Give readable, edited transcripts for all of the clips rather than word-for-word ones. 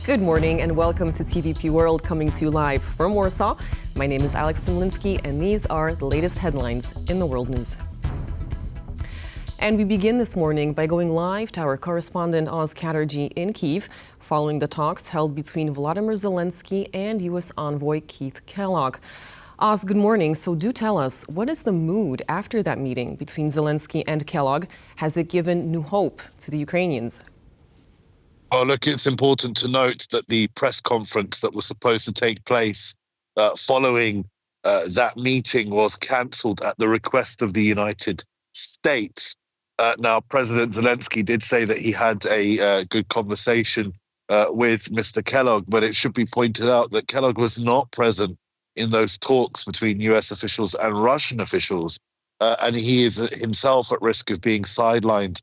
Good morning and welcome to TVP World, coming to you live from Warsaw. My name is Alex Simlinski and these are the latest headlines in the world news. And we begin this morning by going live to our correspondent Oz Chatterjee in Kyiv, following the talks held between Volodymyr Zelenskyy and U.S. envoy Keith Kellogg. Oz, good morning. So do tell us, what is the mood after that meeting between Zelenskyy and Kellogg? Has it given new hope to the Ukrainians? Oh, look, it's important to note that the press conference that was supposed to take place following that meeting was cancelled at the request of the United States. Now, President Zelenskyy did say that he had a good conversation with Mr. Kellogg, but it should be pointed out that Kellogg was not present in those talks between US officials and Russian officials, and he is himself at risk of being sidelined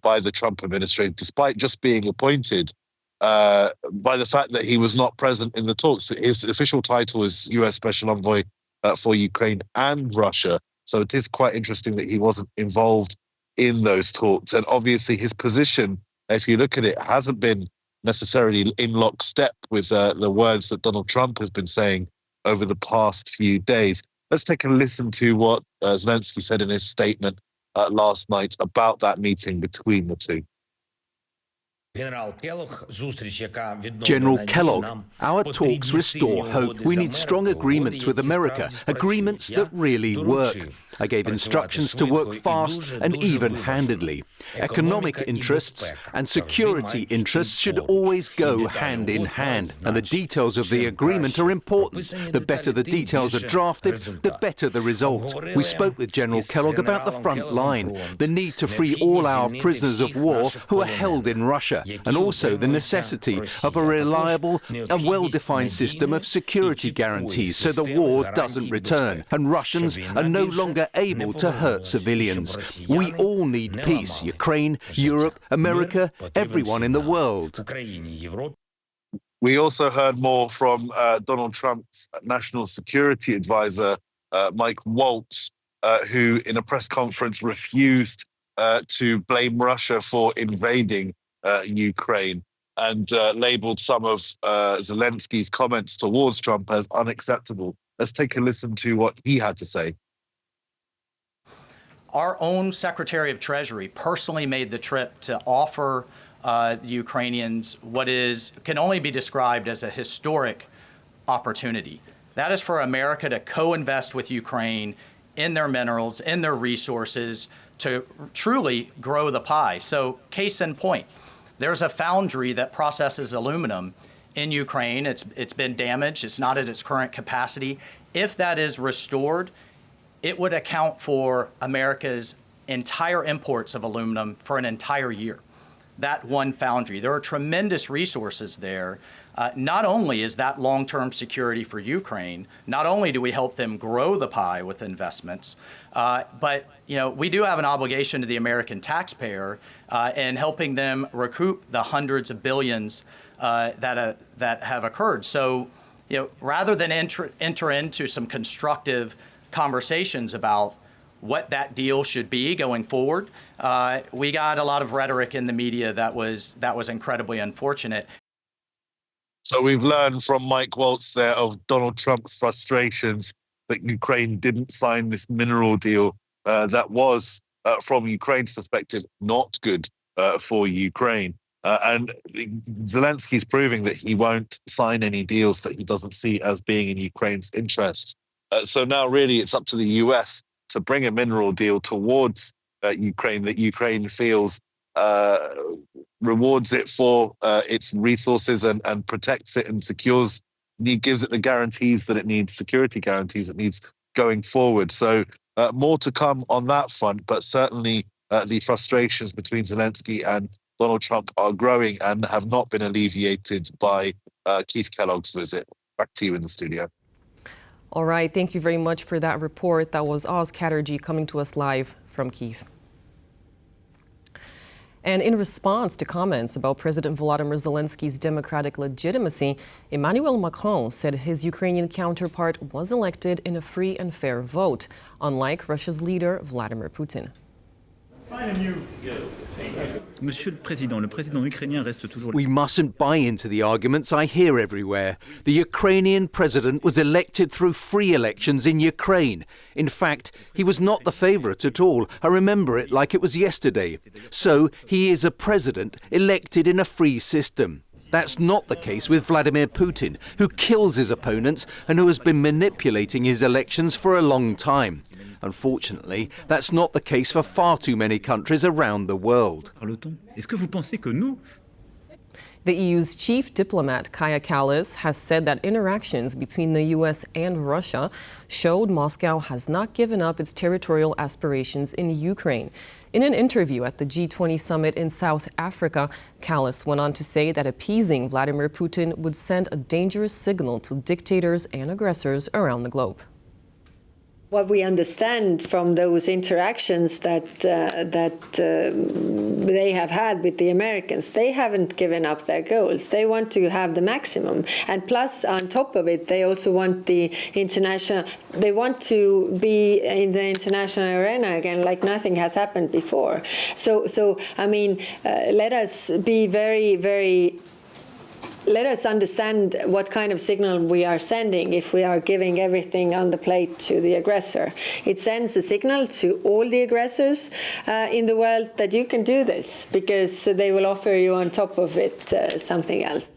by the Trump administration, despite just being appointed, by the fact that he was not present in the talks. His official title is US Special Envoy for Ukraine and Russia. So it is quite interesting that he wasn't involved in those talks. And obviously his position, if you look at it, hasn't been necessarily in lockstep with the words that Donald Trump has been saying over the past few days. Let's take a listen to what Zelenskyy said in his statement last night about that meeting between the two. General Kellogg, our talks restore hope. We need strong agreements with America, agreements that really work. I gave instructions to work fast and even-handedly. Economic interests and security interests should always go hand in hand, and the details of the agreement are important. The better the details are drafted, the better the result. We spoke with General Kellogg about the front line, the need to free all our prisoners of war who are held in Russia, and also the necessity of a reliable and well-defined system of security guarantees so the war doesn't return and Russians are no longer able to hurt civilians. We all need peace. Ukraine, Europe, America, everyone in the world. We also heard more from Donald Trump's National Security Advisor Mike Waltz, who in a press conference refused to blame Russia for invading Ukraine, and labeled some of Zelenskyy's comments towards Trump as unacceptable. Let's take a listen to what he had to say. Our own Secretary of Treasury personally made the trip to offer the Ukrainians what can only be described as a historic opportunity. That is for America to co-invest with Ukraine in their minerals, in their resources, to truly grow the pie. So, case in point, there's a foundry that processes aluminum in Ukraine. It's been damaged. It's not at its current capacity. If that is restored, it would account for America's entire imports of aluminum for an entire year. That one foundry. There are tremendous resources there. Not only is that long-term security for Ukraine, not only do we help them grow the pie with investments, but we do have an obligation to the American taxpayer in helping them recoup the hundreds of billions that have occurred. So, rather than enter into some constructive conversations about what that deal should be going forward, we got a lot of rhetoric in the media that was incredibly unfortunate. So we've learned from Mike Waltz there of Donald Trump's frustrations that Ukraine didn't sign this mineral deal that was, from Ukraine's perspective, not good for Ukraine. And Zelensky's proving that he won't sign any deals that he doesn't see as being in Ukraine's interest. So now really it's up to the US to bring a mineral deal towards Ukraine that Ukraine feels rewards it for its resources and protects it and secures, gives it the guarantees that it needs, security guarantees it needs going forward. So more to come on that front, but certainly the frustrations between Zelenskyy and Donald Trump are growing and have not been alleviated by Keith Kellogg's visit. Back to you in the studio. All right, thank you very much for that report. That was Oz Chatterjee coming to us live from Kyiv. And in response to comments about President Volodymyr Zelenskyy's democratic legitimacy, Emmanuel Macron said his Ukrainian counterpart was elected in a free and fair vote, unlike Russia's leader, Vladimir Putin. We mustn't buy into the arguments I hear everywhere. The Ukrainian president was elected through free elections in Ukraine. In fact, he was not the favourite at all. I remember it like it was yesterday. So he is a president elected in a free system. That's not the case with Vladimir Putin, who kills his opponents and who has been manipulating his elections for a long time. Unfortunately, that's not the case for far too many countries around the world. The EU's chief diplomat, Kaja Kallas, has said that interactions between the US and Russia showed Moscow has not given up its territorial aspirations in Ukraine. In an interview at the G20 summit in South Africa, Kallas went on to say that appeasing Vladimir Putin would send a dangerous signal to dictators and aggressors around the globe. What we understand from those interactions that they have had with the Americans, they haven't given up their goals. They want to have the maximum, and plus, on top of it, they also want the international. They want to be in the international arena again, like nothing has happened before. So I mean, let us be very, very. Let us understand what kind of signal we are sending if we are giving everything on the plate to the aggressor. It sends a signal to all the aggressors in the world that you can do this, because they will offer you on top of it something else.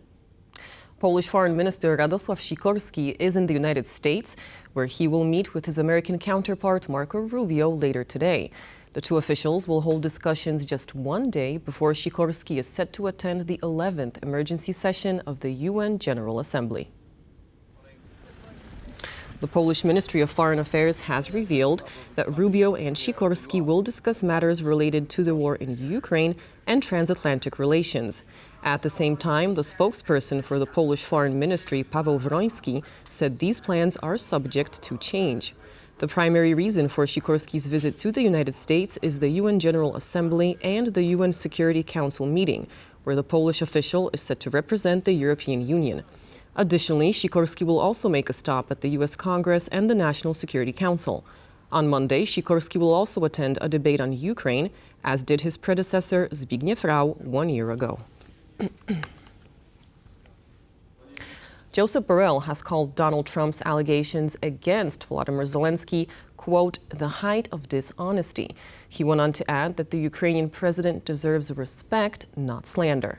Polish Foreign Minister Radosław Sikorski is in the United States, where he will meet with his American counterpart Marco Rubio later today. The two officials will hold discussions just one day before Sikorski is set to attend the 11th emergency session of the UN General Assembly. The Polish Ministry of Foreign Affairs has revealed that Rubio and Sikorski will discuss matters related to the war in Ukraine and transatlantic relations. At the same time, the spokesperson for the Polish Foreign Ministry, Paweł Wroński, said these plans are subject to change. The primary reason for Sikorski's visit to the United States is the UN General Assembly and the UN Security Council meeting, where the Polish official is set to represent the European Union. Additionally, Sikorski will also make a stop at the US Congress and the National Security Council. On Monday, Sikorski will also attend a debate on Ukraine, as did his predecessor Zbigniew Rau 1 year ago. Joseph Borrell has called Donald Trump's allegations against Volodymyr Zelenskyy, quote, the height of dishonesty. He went on to add that the Ukrainian president deserves respect, not slander.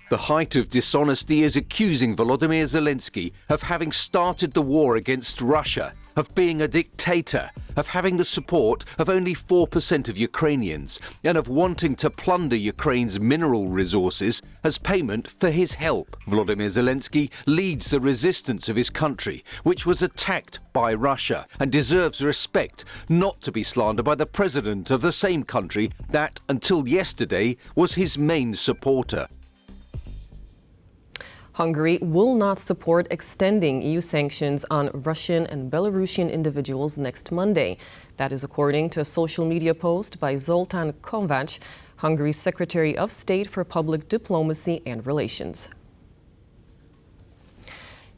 The height of dishonesty is accusing Volodymyr Zelenskyy of having started the war against Russia, of being a dictator, of having the support of only 4% of Ukrainians, and of wanting to plunder Ukraine's mineral resources as payment for his help. Volodymyr Zelenskyy leads the resistance of his country, which was attacked by Russia, and deserves respect, not to be slandered by the president of the same country that, until yesterday, was his main supporter. Hungary will not support extending EU sanctions on Russian and Belarusian individuals next Monday. That is according to a social media post by Zoltán Kovács, Hungary's Secretary of State for Public Diplomacy and Relations.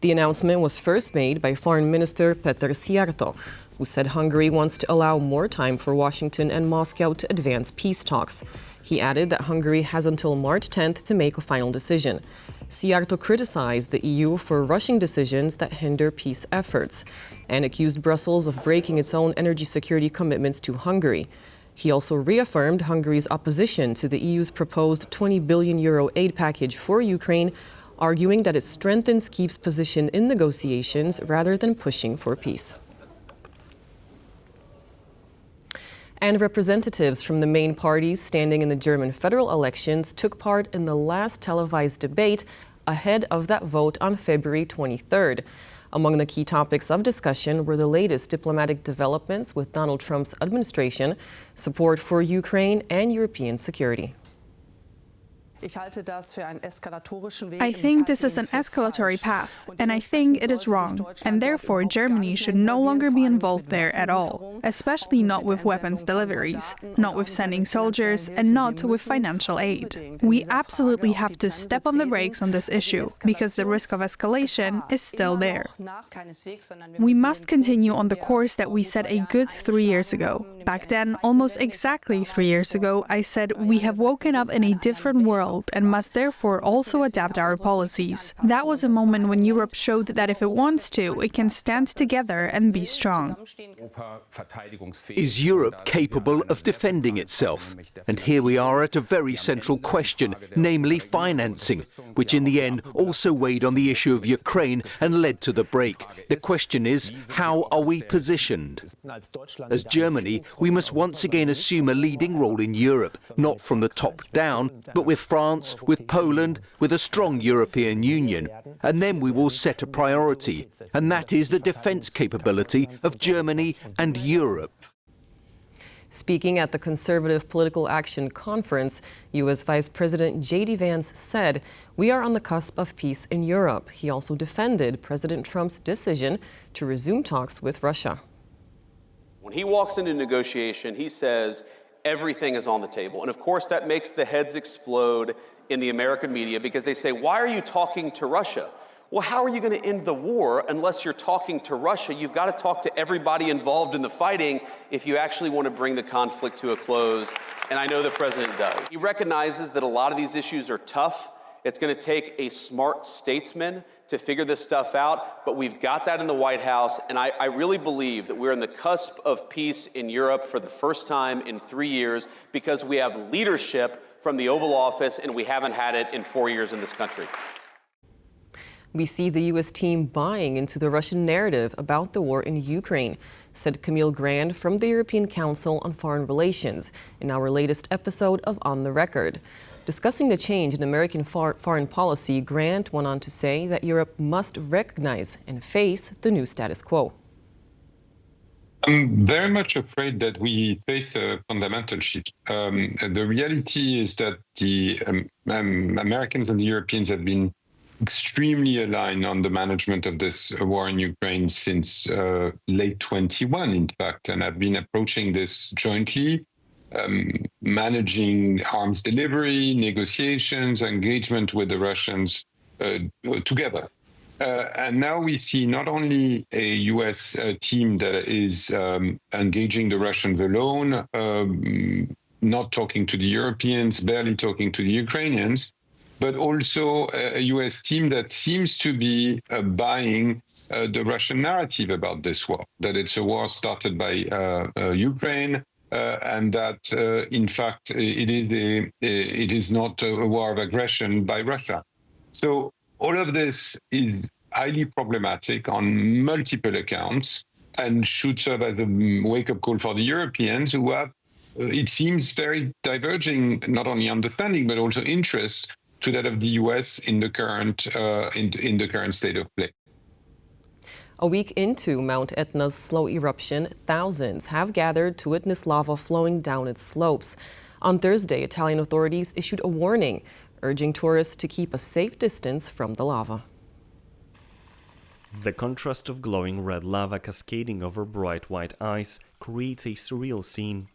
The announcement was first made by Foreign Minister Péter Szijjártó, who said Hungary wants to allow more time for Washington and Moscow to advance peace talks. He added that Hungary has until March 10th to make a final decision. Szijjártó criticized the EU for rushing decisions that hinder peace efforts and accused Brussels of breaking its own energy security commitments to Hungary. He also reaffirmed Hungary's opposition to the EU's proposed €20 billion aid package for Ukraine, arguing that it strengthens Kyiv's position in negotiations rather than pushing for peace. And representatives from the main parties standing in the German federal elections took part in the last televised debate ahead of that vote on February 23rd. Among the key topics of discussion were the latest diplomatic developments with Donald Trump's administration, support for Ukraine, and European security. I think this is an escalatory path, and I think it is wrong, and therefore Germany should no longer be involved there at all, especially not with weapons deliveries, not with sending soldiers, and not with financial aid. We absolutely have to step on the brakes on this issue, because the risk of escalation is still there. We must continue on the course that we set a good 3 years ago. Back then, almost exactly 3 years ago, I said we have woken up in a different world and must therefore also adapt our policies. That was a moment when Europe showed that if it wants to, it can stand together and be strong. Is Europe capable of defending itself? And here we are at a very central question, namely financing, which in the end also weighed on the issue of Ukraine and led to the break. The question is, how are we positioned? As Germany, we must once again assume a leading role in Europe, not from the top down, but with France, with Poland, with a strong European Union. And then we will set a priority, and that is the defence capability of Germany and Europe. Speaking at the Conservative Political Action Conference, U.S. Vice President J.D. Vance said, "We are on the cusp of peace in Europe." He also defended President Trump's decision to resume talks with Russia. When he walks into negotiation, he says everything is on the table. And of course, that makes the heads explode in the American media because they say, why are you talking to Russia? Well, how are you going to end the war unless you're talking to Russia? You've got to talk to everybody involved in the fighting if you actually want to bring the conflict to a close. And I know the president does. He recognizes that a lot of these issues are tough. It's going to take a smart statesman to figure this stuff out, but we've got that in the White House, and I really believe that we're on the cusp of peace in Europe for the first time in 3 years because we have leadership from the Oval Office, and we haven't had it in 4 years in this country. We see the U.S. team buying into the Russian narrative about the war in Ukraine, said Camille Grand from the European Council on Foreign Relations in our latest episode of On the Record. Discussing the change in American foreign policy, Grant went on to say that Europe must recognize and face the new status quo. I'm very much afraid that we face a fundamental shift. The reality is that the Americans and the Europeans have been extremely aligned on the management of this war in Ukraine since late 21, in fact, and have been approaching this jointly. Managing arms delivery, negotiations, engagement with the Russians together. And now we see not only a U.S. team that is engaging the Russians alone, not talking to the Europeans, barely talking to the Ukrainians, but also a U.S. team that seems to be buying the Russian narrative about this war, that it's a war started by Ukraine, and that, in fact, it is not a war of aggression by Russia. So all of this is highly problematic on multiple accounts and should serve as a wake-up call for the Europeans who have, it seems, very diverging, not only understanding, but also interests to that of the U.S. in the current in the current state of play. A week into Mount Etna's slow eruption, thousands have gathered to witness lava flowing down its slopes. On Thursday, Italian authorities issued a warning, urging tourists to keep a safe distance from the lava. The contrast of glowing red lava cascading over bright white ice creates a surreal scene.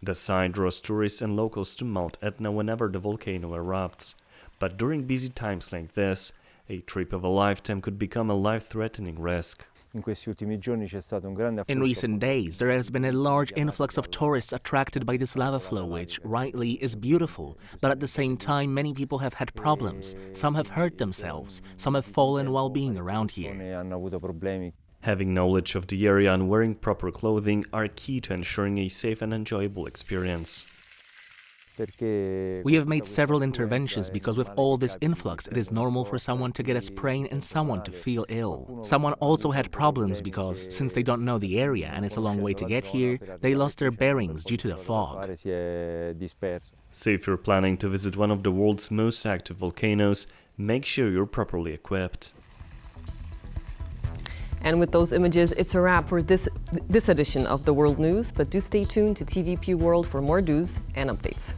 The sight draws tourists and locals to Mount Etna whenever the volcano erupts. But during busy times like this, a trip of a lifetime could become a life-threatening risk. In recent days, there has been a large influx of tourists attracted by this lava flow, which, rightly, is beautiful. But at the same time, many people have had problems. Some have hurt themselves. Some have fallen while being around here. Having knowledge of the area and wearing proper clothing are key to ensuring a safe and enjoyable experience. We have made several interventions because with all this influx, it is normal for someone to get a sprain and someone to feel ill. Someone also had problems because, since they don't know the area and it's a long way to get here, they lost their bearings due to the fog. So if you're planning to visit one of the world's most active volcanoes, make sure you're properly equipped. And with those images, it's a wrap for this edition of the World News, but do stay tuned to TVP World for more news and updates.